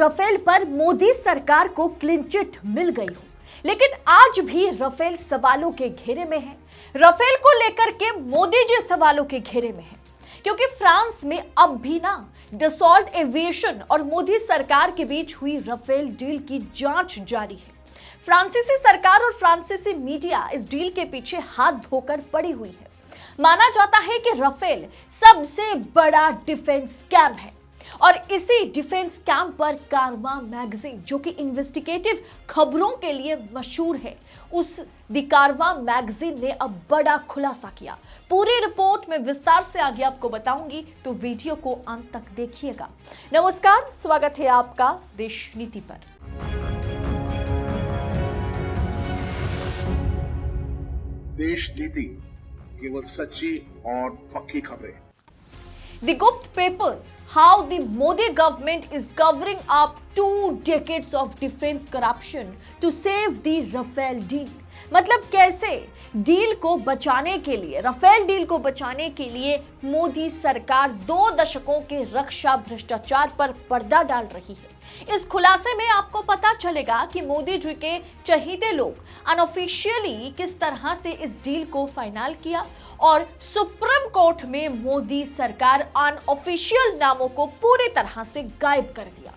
Rafale पर मोदी सरकार को क्लीन चिट मिल गई हो, लेकिन आज भी राफेल सवालों के घेरे में है। राफेल को लेकर के मोदी जी सवालों के घेरे में है, क्योंकि फ्रांस में अब भी ना डसॉल्ट एविएशन और मोदी सरकार के बीच हुई राफेल डील की जांच जारी है। फ्रांसीसी सरकार और फ्रांसीसी मीडिया इस डील के पीछे हाथ धोकर पड़ी हुई है। माना जाता है कि राफेल सबसे बड़ा डिफेंस स्कैम है और इसी डिफेंस स्कैम पर कारवां मैगजीन, जो कि इन्वेस्टिगेटिव खबरों के लिए मशहूर है, उस द कारवां मैगजीन ने अब बड़ा खुलासा किया। पूरी रिपोर्ट में विस्तार से आगे आपको बताऊंगी, तो वीडियो को अंत तक देखिएगा। नमस्कार, स्वागत है आपका देश नीति पर। देश नीति, केवल सच्ची और पक्की खबरें। The Gupt Papers: How the Modi government is covering up 2 decades of defense corruption to save the Rafale deal। मतलब कैसे डील को बचाने के लिए, राफेल डील को बचाने के लिए मोदी सरकार 2 दशकों के रक्षा भ्रष्टाचार पर पर्दा डाल रही है। इस खुलासे में आपको पता चलेगा कि मोदी जी के चहीते लोग अनऑफिशियली किस तरह से इस डील को फाइनल किया और सुप्रीम कोर्ट में मोदी सरकार अनऑफिशियल नामों को पूरी तरह से गायब कर दिया।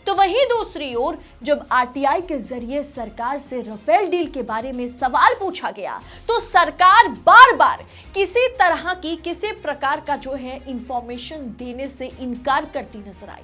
तो वहीं दूसरी ओर जब आरटीआई के जरिए सरकार से राफेल डील के बारे में सवाल पूछा गया, तो सरकार बार बार किसी प्रकार का जो है इंफॉर्मेशन देने से इनकार करती नजर आई।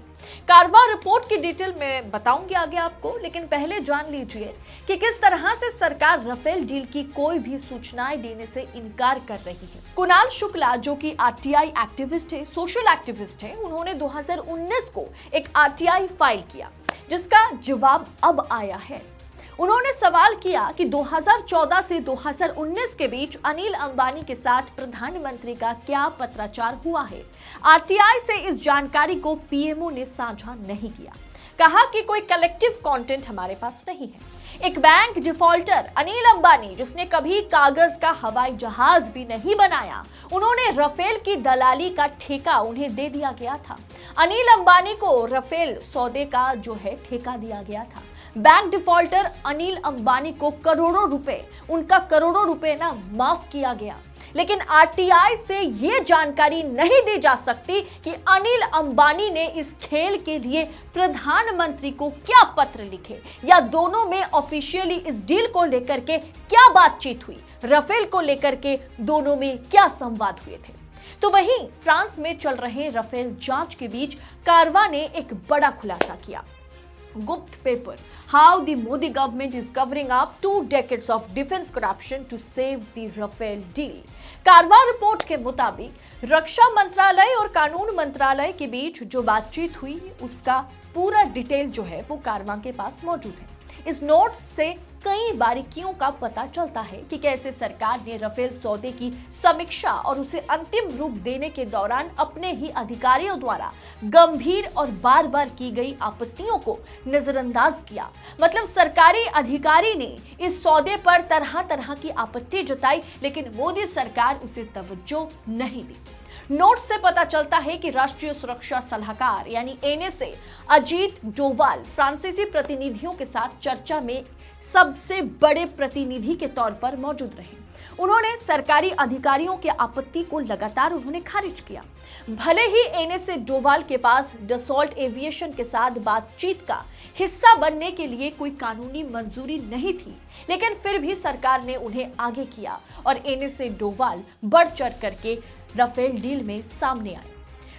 कारवां रिपोर्ट की डिटेल में बताऊंगी आगे आपको, लेकिन पहले जान लीजिए कि किस तरह से सरकार राफेल डील की कोई भी सूचनाएं देने से इनकार कर रही है। कुणाल शुक्ला, जो कि आरटीआई एक्टिविस्ट है, सोशल एक्टिविस्ट है, उन्होंने 2019 को एक आरटीआई फाइल किया, जिसका जवाब अब आया है। उन्होंने सवाल किया कि 2014 से 2019 के बीच अनिल अंबानी के साथ प्रधानमंत्री का क्या पत्राचार हुआ है। आरटीआई से इस जानकारी को पीएमओ ने साझा नहीं किया। कहा कि कोई कलेक्टिव कंटेंट हमारे पास नहीं है। एक बैंक डिफॉल्टर अनिल अंबानी, जिसने कभी कागज का हवाई जहाज भी नहीं बनाया, उन्होंने राफेल की दलाली का ठेका उन्हें दे दिया गया था। अनिल अंबानी को राफेल सौदे का जो है ठेका दिया गया था। बैंक डिफॉल्टर अनिल अंबानी को उनका करोड़ों रुपए ना माफ किया गया। लेकिन आरटीआई से यह जानकारी नहीं दी जा सकती कि अनिल अंबानी ने इस खेल के लिए प्रधानमंत्री को क्या पत्र लिखे या दोनों में ऑफिशियली इस डील को लेकर के क्या बातचीत हुई, राफेल को लेकर के दोनों में क्या संवाद हुए थे। तो वहीं फ्रांस में चल रहे राफेल जांच के बीच कारवां ने एक बड़ा खुलासा किया। गुप्त paper: How the Modi government is covering up 2 decades of defense corruption to save the Rafale deal। Karwaan report के मुताबिक रक्षा मंत्रालय और कानून मंत्रालय के बीच जो बातचीत हुई, उसका पूरा डिटेल जो है वो कारवां के पास मौजूद है। इस नोट से कई बारीकियों का पता चलता है कि कैसे सरकार ने राफेल सौदे की समीक्षा और उसे अंतिम रूप देने के दौरान अपने ही अधिकारियों द्वारा गंभीर और बार बार की गई आपत्तियों को नजरअंदाज किया। मतलब सरकारी अधिकारी ने इस सौदे पर तरह तरह की आपत्ति जताई, लेकिन मोदी सरकार उसे तवज्जो नहीं दी। नोट से पता चलता है कि राष्ट्रीय सुरक्षा सलाहकार यानी एनएसए अजीत डोवाल फ्रांसीसी प्रतिनिधियों के साथ चर्चा में सबसे बड़े प्रतिनिधि के तौर पर मौजूद रहे। उन्होंने सरकारी अधिकारियों के आपत्ति को लगातार खारिज किया। भले ही एनएसए डोवाल के पास डसॉल्ट एविएशन के साथ बातचीत का हिस्सा बनने के लिए कोई कानूनी मंजूरी नहीं थी, लेकिन फिर भी सरकार ने उन्हें आगे किया और एनएसए डोवाल बढ़ चढ़ करके राफेल डील में सामने आए।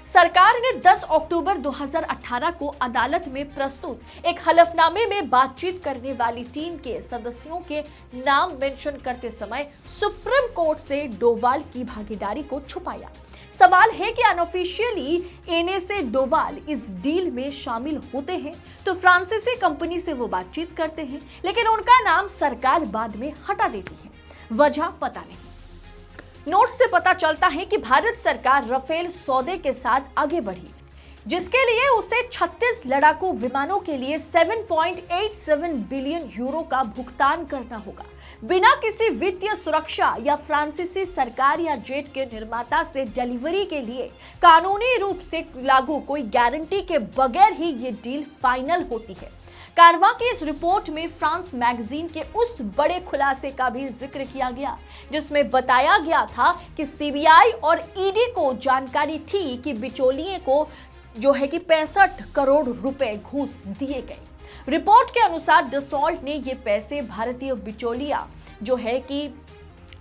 सरकार ने 10 अक्टूबर 2018 को अदालत में प्रस्तुत एक हलफनामे में बातचीत करने वाली टीम के सदस्यों के नाम मेंशन करते समय सुप्रीम कोर्ट से डोवाल की भागीदारी को छुपाया। सवाल है कि अनऑफिशियली एनएसए डोवाल इस डील में शामिल होते हैं तो फ्रांसीसी कंपनी से वो बातचीत करते हैं, लेकिन उनका नाम सरकार बाद में हटा देती है। वजह पता नहीं। नोट से पता चलता है कि भारत सरकार राफेल सौदे के साथ आगे बढ़ी। जिसके लिए उसे 36 लड़ाकू विमानों के लिए 7.87 बिलियन यूरो का भुगतान करना होगा, बिना किसी वित्तीय सुरक्षा या फ्रांसीसी सरकार या जेट के निर्माता से डिलीवरी के लिए कानूनी रूप से लागू कोई गारंटी के बगैर ही ये डील फाइनल होती है। कारवां की इस रिपोर्ट में फ्रांस मैगजीन के उस बड़े खुलासे का भी जिक्र किया गया, जिसमें बताया गया था कि सीबीआई और ईडी को जानकारी थी कि बिचौलिए को जो है कि 65 करोड़ रुपए घूस दिए गए। रिपोर्ट के अनुसार डसॉल्ट ने ये पैसे भारतीय बिचौलिया जो है कि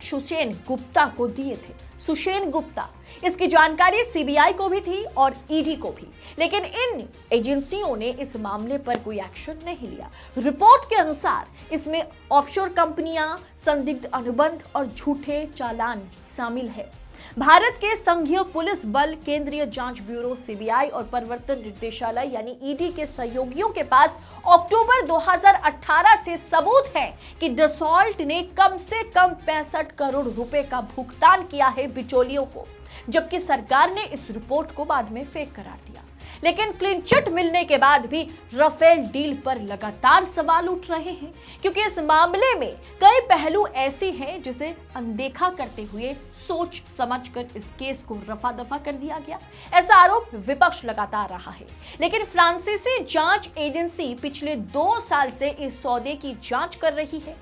सुशेन गुप्ता को दिए थे। सुशेन गुप्ता, इसकी जानकारी सीबीआई को भी थी और ईडी को भी, लेकिन इन एजेंसियों ने इस मामले पर कोई एक्शन नहीं लिया। रिपोर्ट के अनुसार इसमें ऑफशोर कंपनियां, संदिग्ध अनुबंध और झूठे चालान शामिल है। भारत के संघीय पुलिस बल, केंद्रीय जांच ब्यूरो सीबीआई और प्रवर्तन निर्देशालय यानी ईडी के सहयोगियों के पास अक्टूबर 2018 से सबूत है कि डसॉल्ट ने कम से कम 65 करोड़ रुपए का भुगतान किया है बिचौलियों को, जबकि सरकार ने इस रिपोर्ट को बाद में फेक करार दिया। लेकिन क्लीन चिट मिलने के बाद भी राफेल डील पर लगातार सवाल उठ रहे हैं, क्योंकि इस मामले में कई पहलू ऐसी हैं जिसे अनदेखा करते हुए सोच समझकर इस केस को रफा दफा कर दिया गया। ऐसा आरोप विपक्ष लगातार रहा है, लेकिन फ्रांसीसी जांच एजेंसी पिछले 2 साल से इस सौदे की जांच कर रही है।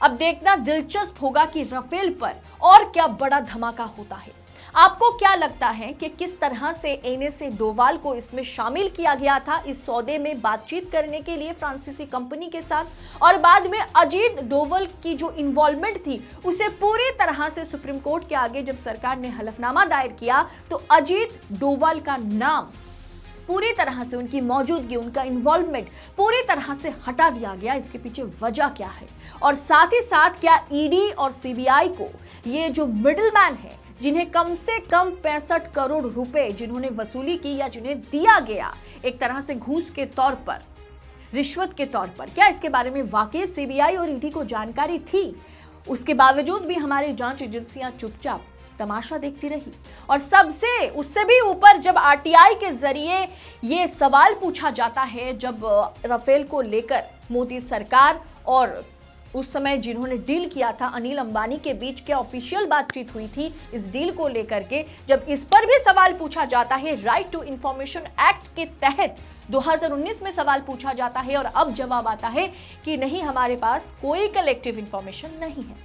अब देखना दिलचस्प होगा कि राफेल पर और क्या बड़ा धमाका होता है। आपको क्या लगता है कि किस तरह से एनएसए डोवाल को इसमें शामिल किया गया था इस सौदे में बातचीत करने के लिए फ्रांसीसी कंपनी के साथ, और बाद में अजीत डोवाल की जो इन्वॉल्वमेंट थी उसे पूरी तरह से सुप्रीम कोर्ट के आगे जब सरकार ने हलफनामा दायर किया तो अजीत डोवाल का नाम पूरी तरह से, उनकी मौजूदगी, उनका इन्वॉल्वमेंट पूरी तरह से हटा दिया गया। इसके पीछे वजह क्या है, और साथ ही साथ क्या ईडी और सीबीआई को ये जो मिडिलमैन है जिन्हें कम से कम 65 करोड़ रुपए जिन्होंने वसूली की या जिन्हें दिया गया एक तरह से घूस के तौर पर, रिश्वत के तौर पर, क्या इसके बारे में वाकई सीबीआई और ईडी को जानकारी थी? उसके बावजूद भी हमारी जांच एजेंसियां चुपचाप तमाशा देखती रही। और सबसे उससे भी ऊपर जब आरटीआई के जरिए ये सवाल पूछा जाता है, जब राफेल को लेकर मोदी सरकार और उस समय जिन्होंने डील किया था अनिल अंबानी के बीच क्या ऑफिशियल बातचीत हुई थी इस डील को लेकर के, जब इस पर भी सवाल पूछा जाता है, राइट टू इंफॉर्मेशन एक्ट के तहत 2019 में सवाल पूछा जाता है और अब जवाब आता है कि नहीं, हमारे पास कोई कलेक्टिव इंफॉर्मेशन नहीं है।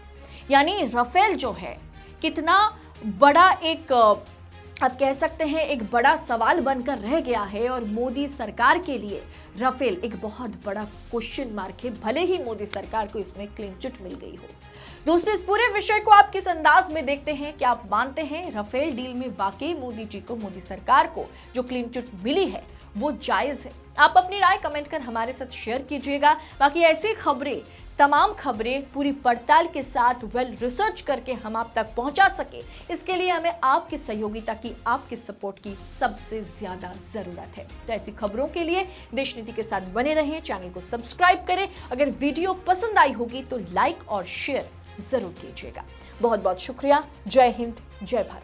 यानी राफेल जो है कितना बड़ा एक आप कह सकते हैं एक बड़ा सवाल बनकर रह गया है, और मोदी सरकार के लिए राफेल एक बहुत बड़ा क्वेश्चन मार्क है, भले ही मोदी सरकार को इसमें क्लीन चिट मिल गई हो। दोस्तों, इस पूरे विषय को आप किस अंदाज में देखते हैं? क्या आप मानते हैं राफेल डील में वाकई मोदी जी को, मोदी सरकार को जो क्लीन चिट मिली है वो जायज है? आप अपनी राय कमेंट कर हमारे साथ शेयर कीजिएगा। बाकी ऐसी खबरें, तमाम खबरें पूरी पड़ताल के साथ वेल रिसर्च करके हम आप तक पहुंचा सके, इसके लिए हमें आपकी सहयोगिता की, आपकी सपोर्ट की सबसे ज्यादा जरूरत है। तो ऐसी खबरों के लिए देश नीति के साथ बने रहें, चैनल को सब्सक्राइब करें। अगर वीडियो पसंद आई होगी तो लाइक और शेयर जरूर कीजिएगा। बहुत बहुत शुक्रिया। जय हिंद, जय भारत।